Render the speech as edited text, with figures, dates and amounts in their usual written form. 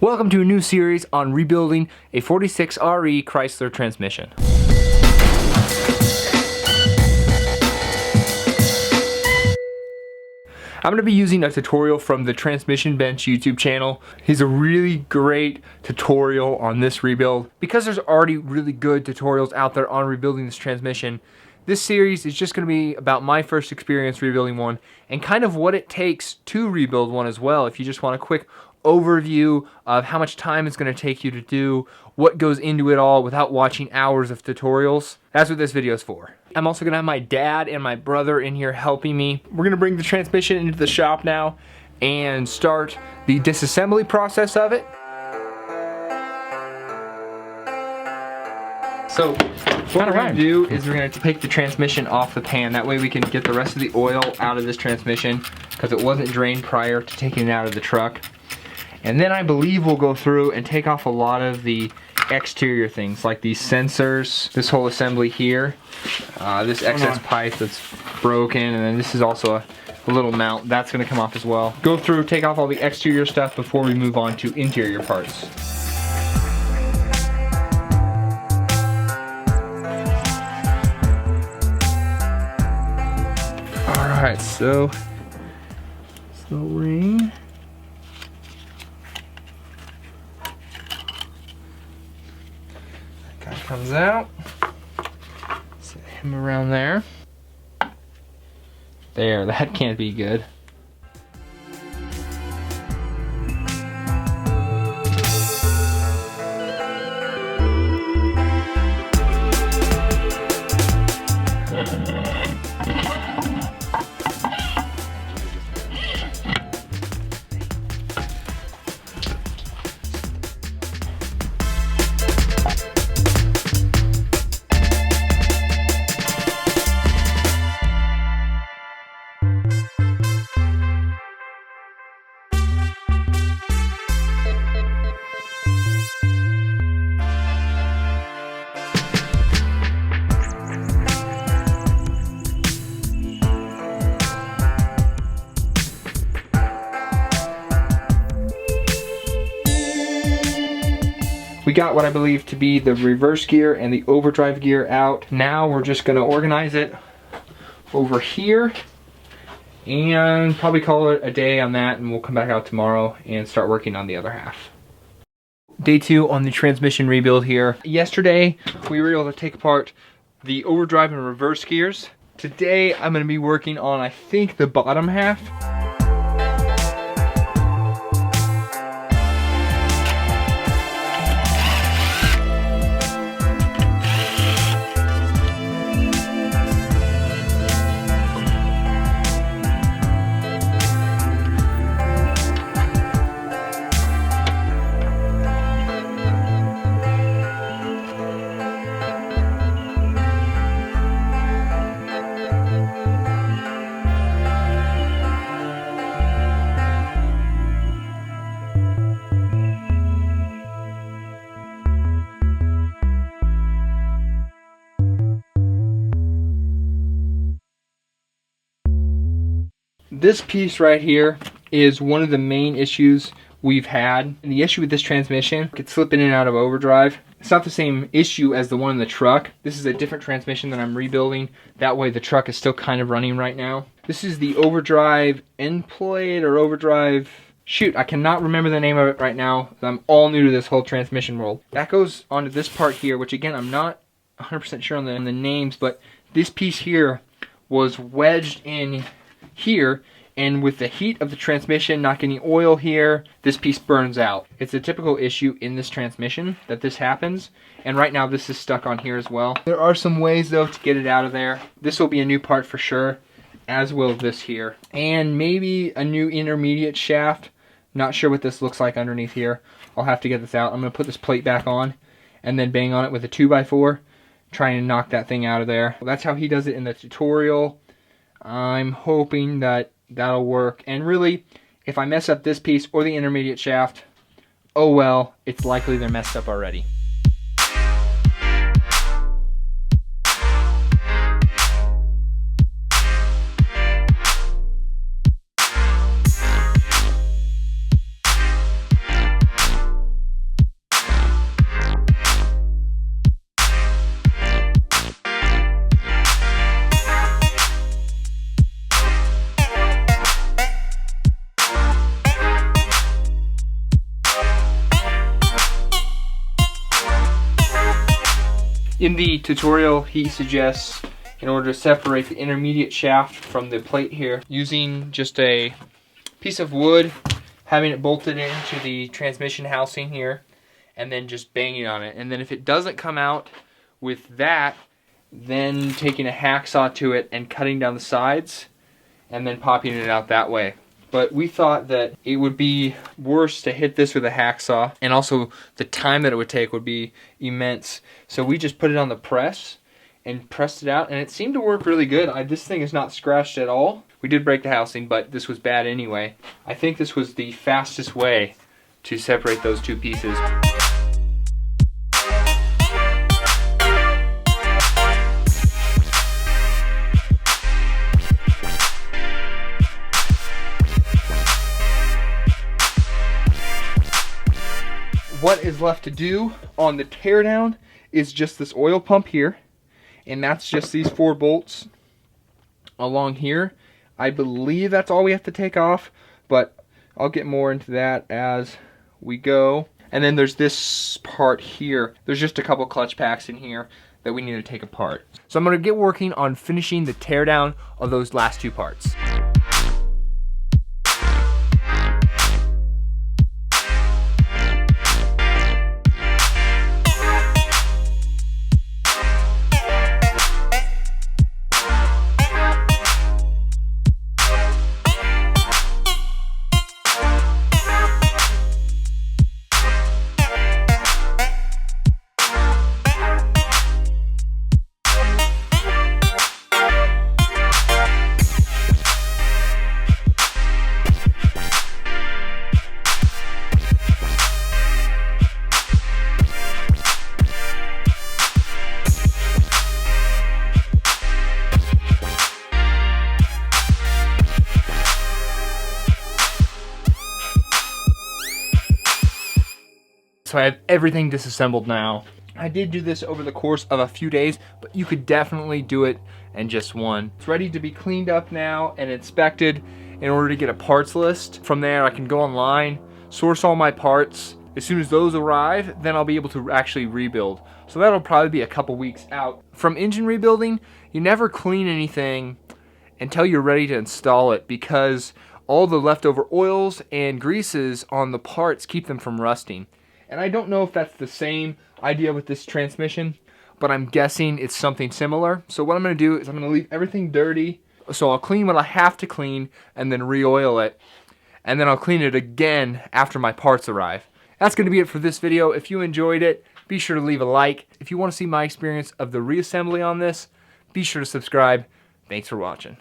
Welcome to a new series on rebuilding a 46 RE Chrysler transmission. I'm going to be using a tutorial from the Transmission Bench YouTube channel. He's a really great tutorial on this rebuild. Because there's already really good tutorials out there on rebuilding this transmission, this series is just going to be about my first experience rebuilding one and kind of what it takes to rebuild one as well. If you just want a quick overview of how much time it's going to take you to do, what goes into it all without watching hours of tutorials. That's what this video is for. I'm also going to have my dad and my brother in here helping me. We're going to bring the transmission into the shop now and start the disassembly process of it. So what we're going to do is we're going to take the transmission off the pan. That way we can get the rest of the oil out of this transmission because it wasn't drained prior to taking it out of the truck. And then I believe we'll go through and take off a lot of the exterior things like these sensors, this whole assembly here, this excess pipe that's broken, and then this is also a little mount that's going to come off as well. Go through, take off all the exterior stuff before we move on to interior parts. Alright, so ring. Guy comes out, set him around there. There, that can't be good. We got what I believe to be the reverse gear and the overdrive gear out. Now we're just going to organize it over here and probably call it a day on that, and we'll come back out tomorrow and start working on the other half. Day 2 on the transmission rebuild here. Yesterday we were able to take apart the overdrive and reverse gears. Today I'm going to be working on, I think, the bottom half. This piece right here is one of the main issues we've had. And the issue with this transmission, it could slip in and out of overdrive. It's not the same issue as the one in the truck. This is a different transmission that I'm rebuilding. That way the truck is still kind of running right now. This is the overdrive end plate or overdrive... Shoot, I cannot remember the name of it right now. I'm all new to this whole transmission world. That goes onto this part here, which again, I'm not 100% sure on the names, but this piece here was wedged in here, and with the heat of the transmission not getting oil here, this piece burns out. It's a typical issue in this transmission that this happens, and right now this is stuck on here as well. There are some ways though to get it out of there. This will be a new part for sure, as will this here. And maybe a new intermediate shaft. Not sure what this looks like underneath here. I'll have to get this out. I'm going to put this plate back on and then bang on it with a 2x4, trying to knock that thing out of there. Well, that's how he does it in the tutorial. I'm hoping that that'll work. And really, if I mess up this piece or the intermediate shaft, oh well, it's likely they're messed up already. In the tutorial, he suggests, in order to separate the intermediate shaft from the plate here, using just a piece of wood, having it bolted into the transmission housing here, and then just banging on it. And then if it doesn't come out with that, then taking a hacksaw to it and cutting down the sides, and then popping it out that way. But we thought that it would be worse to hit this with a hacksaw, and also the time that it would take would be immense. So we just put it on the press and pressed it out, and it seemed to work really good. This thing is not scratched at all. We did break the housing, but this was bad anyway. I think this was the fastest way to separate those two pieces. What is left to do on the teardown is just this oil pump here, and that's just these 4 bolts along here. I believe that's all we have to take off, but I'll get more into that as we go. And then there's this part here. There's just a couple clutch packs in here that we need to take apart. So I'm going to get working on finishing the teardown of those last 2 parts. So I have everything disassembled now. I did do this over the course of a few days, but you could definitely do it in just one. It's ready to be cleaned up now and inspected in order to get a parts list. From there, I can go online, source all my parts. As soon as those arrive, then I'll be able to actually rebuild. So that'll probably be a couple weeks out. From engine rebuilding, you never clean anything until you're ready to install it, because all the leftover oils and greases on the parts keep them from rusting. And I don't know if that's the same idea with this transmission, but I'm guessing it's something similar. So what I'm going to do is I'm going to leave everything dirty. So I'll clean what I have to clean and then re-oil it. And then I'll clean it again after my parts arrive. That's going to be it for this video. If you enjoyed it, be sure to leave a like. If you want to see my experience of the reassembly on this, be sure to subscribe. Thanks for watching.